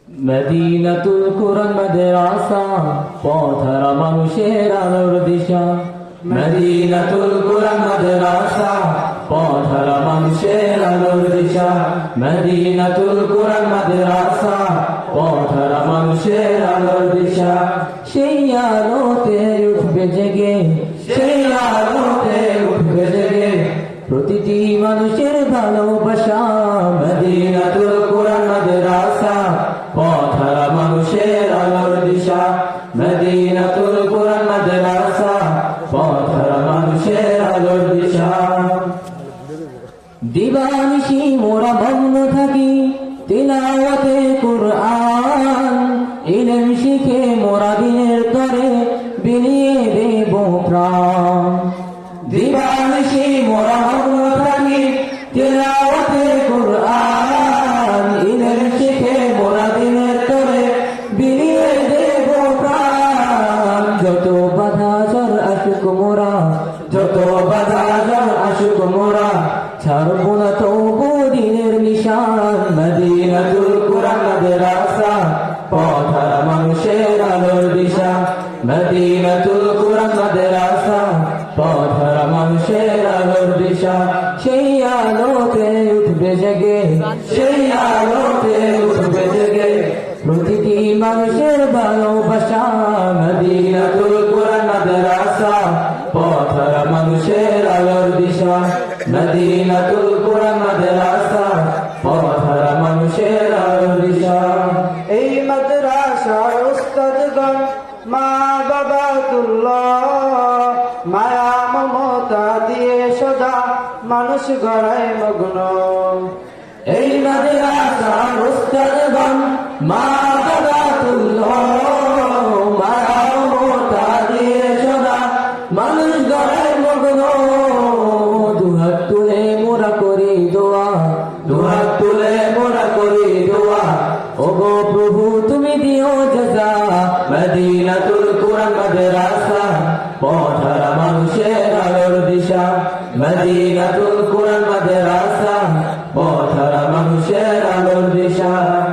মদিনাতুল কুরআন মাদ্রাসা পথহারা মানুষের আলোর দিশা। মদিনাতুল কুরআন মাদ্রাসা পথহারা মানুষের আলোর দিশা। মদিনাতুল কুরআন মাদ্রাসা পথহারা মানুষের আলোর দিশা। সেই আলোতে উঠবে জেগে, সেই আলোতে উঠবে জেগে প্রতিটি মানুষের ভালোবাসা। মদিনাতুল কুরআন মাদ্রাসা পথহারা মানুষের আলোর দিশা। মদিনাতুল কুরআন মাদ্রাসা পথহারা মানুষের আলোর দিশা। দিবানিশি মোরা মগ্ন থাকি তিলাওয়াতে কুরআন, ইলম শিখে মোরা দিনের তরে বিলিয়ে দেব প্রাণ। দিবানিশি মোরা মগ্ন থাকি তিলাওয়াতে কুরআন, ইলম শিখে মোরা দিনের তরে বিলিয়ে দেব প্রাণ। যত বাধা ঝড় আসুক মোরা, যত বাধা ঝড় আসুক মোরা ছাড়বো না তবু দিনের নিশান। মদিনাতুল কুরআন মাদ্রাসা পথহারা মানুষের আলোর দিশা। মদিনাতুল কুরআন মাদ্রাসা পথহারা মানুষের আলোর দিশা। সেই আলোতে উঠবে জেগে, সেই আলোতে উঠবে জেগে প্রতিটি মানুষের ভালোবাসা। মদিনাতুল কুরআন মাদ্রাসা পথহারা মানুষের আলোর দিশা। মদিনাতুল কুরআন মাদ্রাসা পথহারা মানুষের আলোর দিশা। এই মাদ্রাসার উস্তাদগণ মা বাবাতুল্লাহ, মায়া মমতা দিয়ে সদা মানুষ গড়ায় মগ্ন। এই মাদ্রাসার উস্তাদগণ মা বাবাতুল্লাহ, মায়া মমতা দিয়ে সদা মানুষ গড়ায় মগ্ন। দুহাত তুলে মোরা করি দোয়া, দুহাত তুলে মোরা করি দোয়া, ওগো প্রভু তুমি দিও জাযা। মদিনাতুল কুরআন মাদ্রাসা পথহারা মানুষের আলোর দিশা। মদিনাতুল কুরআন মাদ্রাসা পথহারা মানুষের আলোর দিশা।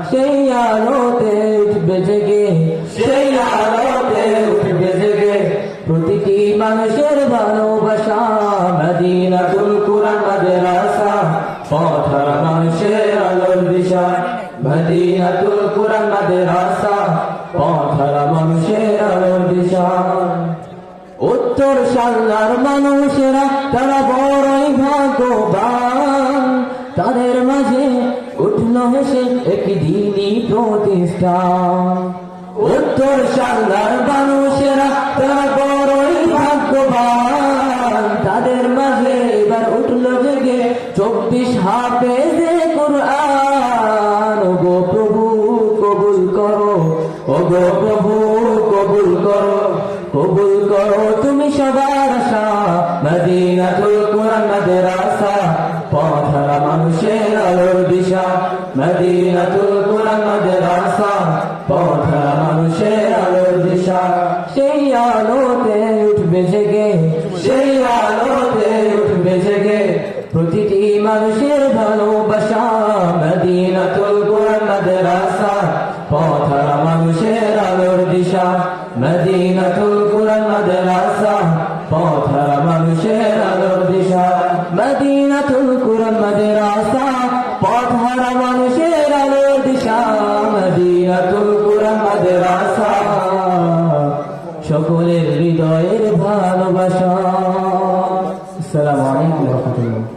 সেই আলোতে উঠবে জেগে, সেই আলোতে উঠবে জেগে প্রতিটি মানুষের ভালোবাসা। মদিনাতুল কুরআন মাদ্রাসা পথহারা মানুষের আলোর দিশা। মদিনাতুল কুরআন মাদ্রাসা পথহারা মানুষের আলোর দিশা। উত্তর সাল্লার মানুষেরা তারা বড়ই ভাগ্যবান, তাদের মাঝে উঠল হেসে একদিনই প্রতিষ্ঠান। উত্তর সাল্লার মানুষেরা তারা বড়ই ভাগ্যবান, তাদের মাঝে এবার উঠল জেগে 24 হাফেজে কুরআন। ওগো প্রভু কবুল করো, ওগো প্রভু কবুল করো, কবুল করো তুমি সবার আশা। মদিনাতুল কুরআন মাদ্রাসা পথহারা মানুষের আলোর দিশা। মদিনাতুল কুরআন মাদ্রাসা পথহারা মানুষের আলোর দিশা। সেই আলোতে উঠবে জেগে, সেই আলোতে উঠবে জেগে প্রতিটি মানুষের ভালোবাসা। মদিনাতুল কুরআন মাদ্রাসা পথহারা মানুষের আলোর দিশা। মদিনাতুল কুরআন মাদ্রাসা পথহারা মানুষের আলোর দিশা। মদিনাতুল কুরআন মাদ্রাসা পথহারা মানুষের আলোর দিশা। মদিনাতুল কুরআন মাদ্রাসা সকলের হৃদয়ের ভালোবাসা। আসসালামু আলাইকুম ওয়া রাহমাতুল্লাহ।